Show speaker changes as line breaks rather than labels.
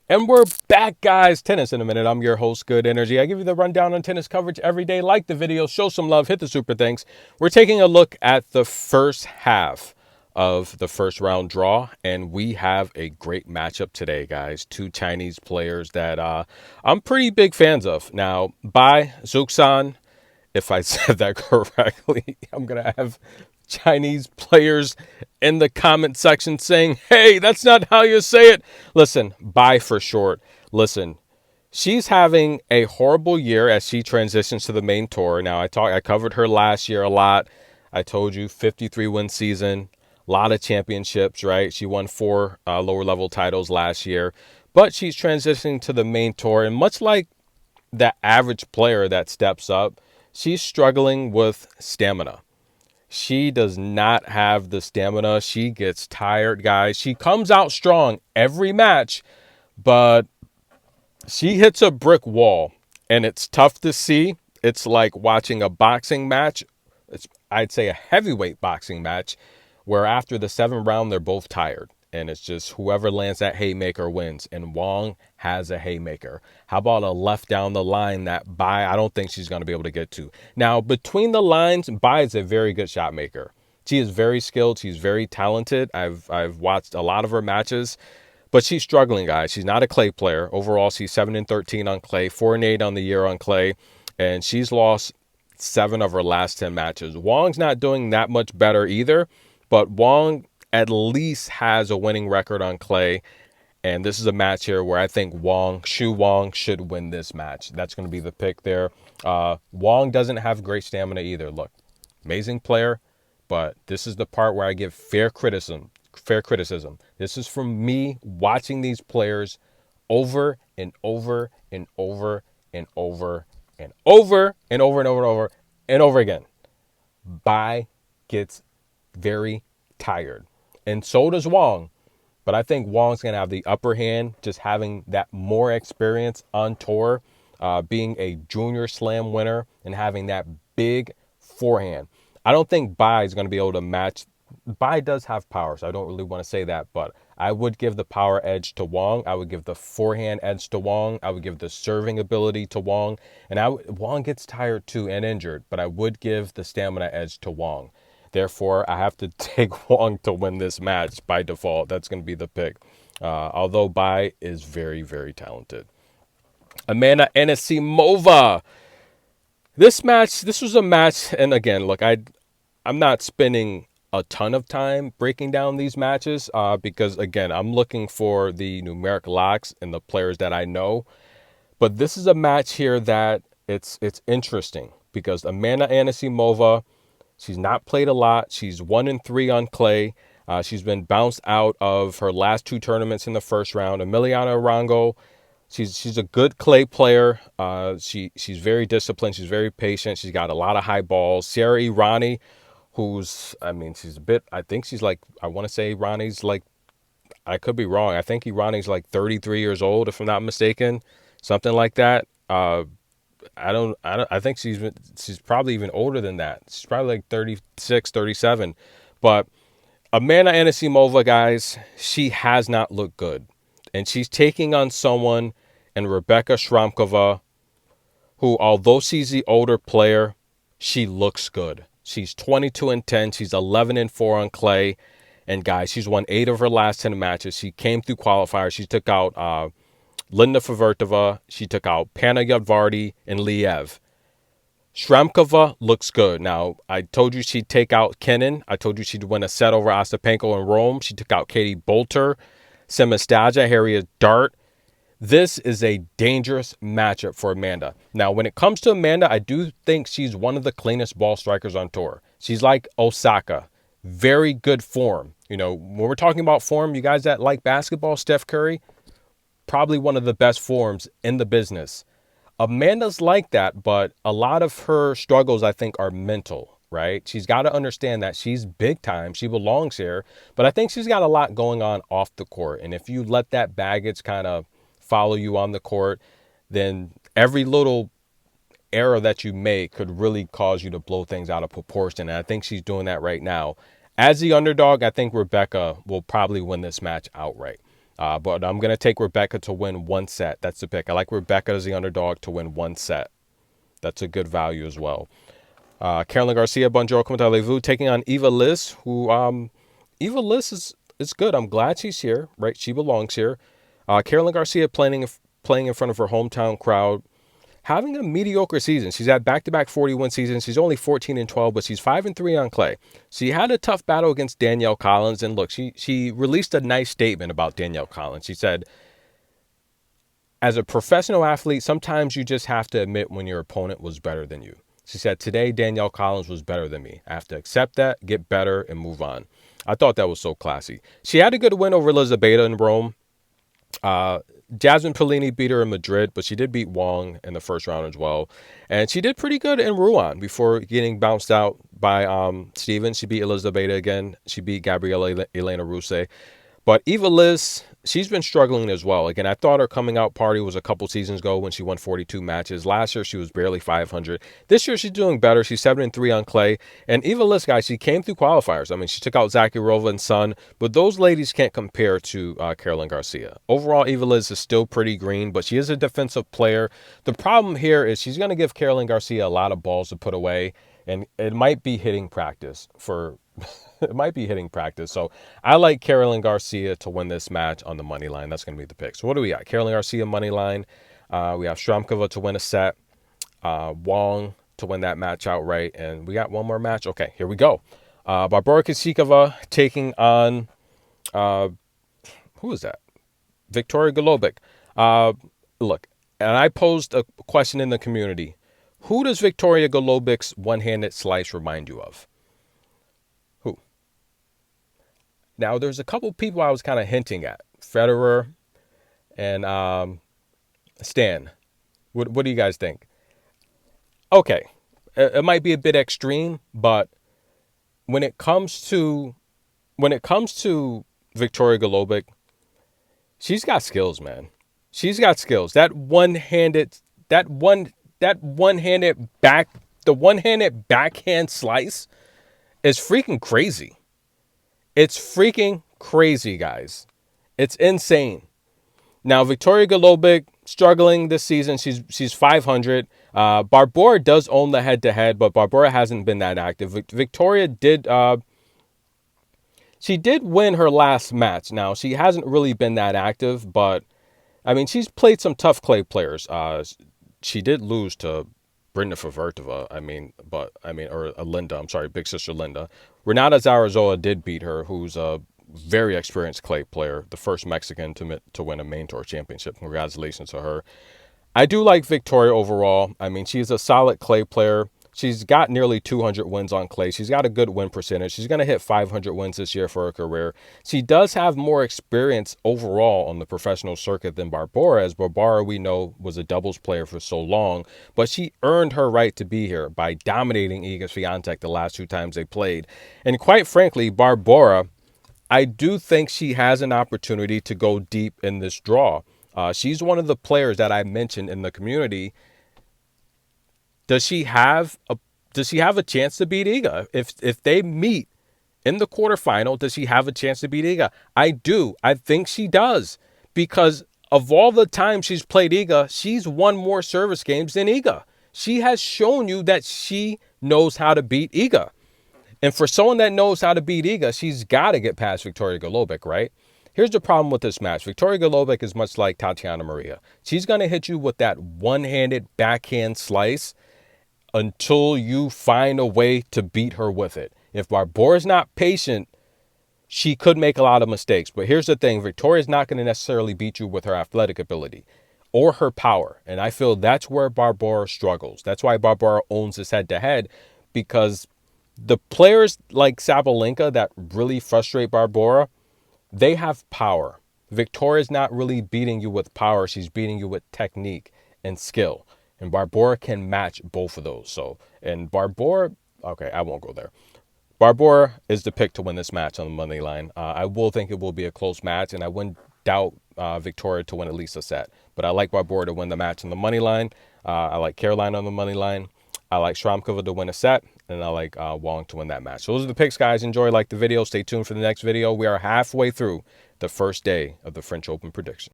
And we're back, guys. Tennis in a minute. I'm your host, Good Energy. I give you the rundown on tennis coverage every day. Like the video, show some love, hit the super thanks. We're taking a look at the first half of the first round draw, and we have a great matchup today, guys. Two Chinese players that I'm pretty big fans of. Now, Bai Zuxan, if I said that correctly, I'm going to have Chinese players in the comment section saying, hey, that's not how you say it. Listen, Bai for short. Listen, she's having a horrible year as she transitions to the main tour. Now, I covered her last year a lot. I told you 53 win season, a lot of championships, right? She won four lower level titles last year, but she's transitioning to the main tour. And much like the average player that steps up, she's struggling with stamina. She does not have the stamina. She gets tired, guys. She comes out strong every match, but she hits a brick wall, and it's tough to see. It's like watching a boxing match. I'd say a heavyweight boxing match, where after the seventh round, they're both tired. And it's just whoever lands that haymaker wins. And Wong has a haymaker. How about a left down the line that Bai, I don't think she's going to be able to get to. Now, between the lines, Bai is a very good shot maker. She is very skilled. She's very talented. I've watched a lot of her matches. But she's struggling, guys. She's not a clay player. Overall, she's 7-13 on clay, 4-8 on the year on clay. And she's lost 7 of her last 10 matches. Wong's not doing that much better either. But Wong at least has a winning record on clay. And this is a match here where I think Shu Wong should win this match. That's going to be the pick there. Wong doesn't have great stamina either. Look, amazing player, but this is the part where I give fair criticism. This is from me watching these players over and over and over and over and over and over and over and over and over again. Bai gets very tired. And so does Wong. But I think Wong's going to have the upper hand, just having that more experience on tour, being a junior slam winner and having that big forehand. I don't think Bai is going to be able to match. Bai does have power, so I don't really want to say that. But I would give the power edge to Wong. I would give the forehand edge to Wong. I would give the serving ability to Wong. And Wong gets tired too and injured, but I would give the stamina edge to Wong. Therefore, I have to take Wong to win this match by default. That's going to be the pick. Although Bai is very, very talented. Amanda Anisimova. This was a match, and again, look, I'm not spending a ton of time breaking down these matches because, again, I'm looking for the numeric locks and the players that I know. But this is a match here that it's interesting because Amanda Anisimova, she's not played a lot. She's 1-3 on clay. She's been bounced out of her last 2 tournaments in the first round. Emiliana Arango, she's a good clay player. She's very disciplined. She's very patient. She's got a lot of high balls. Sarah Irani, she's a bit, I think she's like, I want to say Irani's like, I could be wrong. I think Irani's like 33 years old, if I'm not mistaken. Something like that. I think she's probably even older than that. She's probably like 36, 37. But Amanda Anisimova, guys, she has not looked good. And she's taking on someone in Rebecca Shramkova, who, although she's the older player, she looks good. She's 22-10. She's 11-4 on clay. And guys, she's won 8 of her last 10 matches. She came through qualifiers. She took out Linda Favortova, she took out Panna Yadvardi and Liev. Shramkova looks good. Now, I told you she'd take out Kenin. I told you she'd win a set over Ostapenko in Rome. She took out Katie Bolter, Semistaja, Harriet Dart. This is a dangerous matchup for Amanda. Now, when it comes to Amanda, I do think she's one of the cleanest ball strikers on tour. She's like Osaka. Very good form. You know, when we're talking about form, you guys that like basketball, Steph Curry, probably one of the best forms in the business. Amanda's like that, but a lot of her struggles, I think, are mental, right? She's got to understand that she's big time. She belongs here, but I think she's got a lot going on off the court. And if you let that baggage kind of follow you on the court, then every little error that you make could really cause you to blow things out of proportion. And I think she's doing that right now. As the underdog, I think Rebecca will probably win this match outright. But I'm going to take Rebecca to win one set. That's the pick. I like Rebecca as the underdog to win one set. That's a good value as well. Caroline Garcia, bonjour, comment allez-vous? Taking on Eva Liz, who Eva Liz is good. I'm glad she's here, right? She belongs here. Caroline Garcia playing in front of her hometown crowd, having a mediocre season. She's had back-to-back 40-win seasons. She's only 14-12, but she's 5-3 on clay. She had a tough battle against Danielle Collins, and look, she released a nice statement about Danielle Collins. She said, as a professional athlete, sometimes you just have to admit when your opponent was better than you. She said, today, Danielle Collins was better than me. I have to accept that, get better, and move on. I thought that was so classy. She had a good win over Elizabeth in Rome. Jasmine Pellini beat her in Madrid, but she did beat Wong in the first round as well. And she did pretty good in Rouen before getting bounced out by Stevens. She beat Elizabeth again. She beat Gabriela Elena Ruse. But Eva Liz, she's been struggling as well. Again, I thought her coming out party was a couple seasons ago when she won 42 matches. Last year, she was barely 500. This year, she's doing better. She's 7-3 on clay. And Eva Liz, guys, she came through qualifiers. I mean, she took out Zakharova and Sun, but those ladies can't compare to Caroline Garcia. Overall, Eva Liz is still pretty green, but she is a defensive player. The problem here is she's going to give Caroline Garcia a lot of balls to put away, and it might be hitting practice for... It might be hitting practice. So I like Caroline Garcia to win this match on the money line. That's going to be the pick. So what do we got? Caroline Garcia money line. We have Swiatek to win a set. Wong to win that match outright. And we got one more match. Okay, here we go. Barbora Krejcikova taking on, who is that? Victoria Golubic. Look, and I posed a question in the community. Who does Victoria Golubic's one-handed slice remind you of? Now, there's a couple people I was kind of hinting at. Federer and Stan. What do you guys think? Okay. It might be a bit extreme, but when it comes to Victoria Golubic, she's got skills, man. She's got skills. The one-handed backhand slice is freaking crazy. It's freaking crazy, guys. It's insane. Now, Victoria Golubic struggling this season. She's 500. Barbora does own the head-to-head, but Barbora hasn't been that active. Victoria did. She did win her last match. Now, she hasn't really been that active, but I mean, she's played some tough clay players. She did lose to Brenda Favertova, or Linda. I'm sorry, big sister Linda. Renata Zarazoa did beat her, who's a very experienced clay player, the first Mexican to win a main tour championship. Congratulations to her. I do like Victoria overall. I mean, she's a solid clay player. She's got nearly 200 wins on clay. She's got a good win percentage. She's going to hit 500 wins this year for her career. She does have more experience overall on the professional circuit than Barbora, as Barbora, we know, was a doubles player for so long. But she earned her right to be here by dominating Iga Swiatek the last two times they played. And quite frankly, Barbora, I do think she has an opportunity to go deep in this draw. She's one of the players that I mentioned in the community. Does she have a chance to beat Iga? If they meet in the quarterfinal, does she have a chance to beat Iga? I do. I think she does. Because of all the times she's played Iga, she's won more service games than Iga. She has shown you that she knows how to beat Iga. And for someone that knows how to beat Iga, she's got to get past Victoria Golubic, right? Here's the problem with this match. Victoria Golubic is much like Tatiana Maria. She's going to hit you with that one-handed backhand slice until you find a way to beat her with it. If Barbora's not patient, she could make a lot of mistakes. But here's the thing. Victoria's not going to necessarily beat you with her athletic ability or her power. And I feel that's where Barbora struggles. That's why Barbora owns this head-to-head, because the players like Sabalenka that really frustrate Barbora, they have power. Victoria's not really beating you with power. She's beating you with technique and skill. And Barbora can match both of those. And Barbora, okay, I won't go there. Barbora is the pick to win this match on the money line. I will think it will be a close match, and I wouldn't doubt Victoria to win at least a set. But I like Barbora to win the match on the money line. I like Caroline on the money line. I like Swiatek to win a set, and I like Wong to win that match. So those are the picks, guys. Enjoy, like the video. Stay tuned for the next video. We are halfway through the first day of the French Open prediction.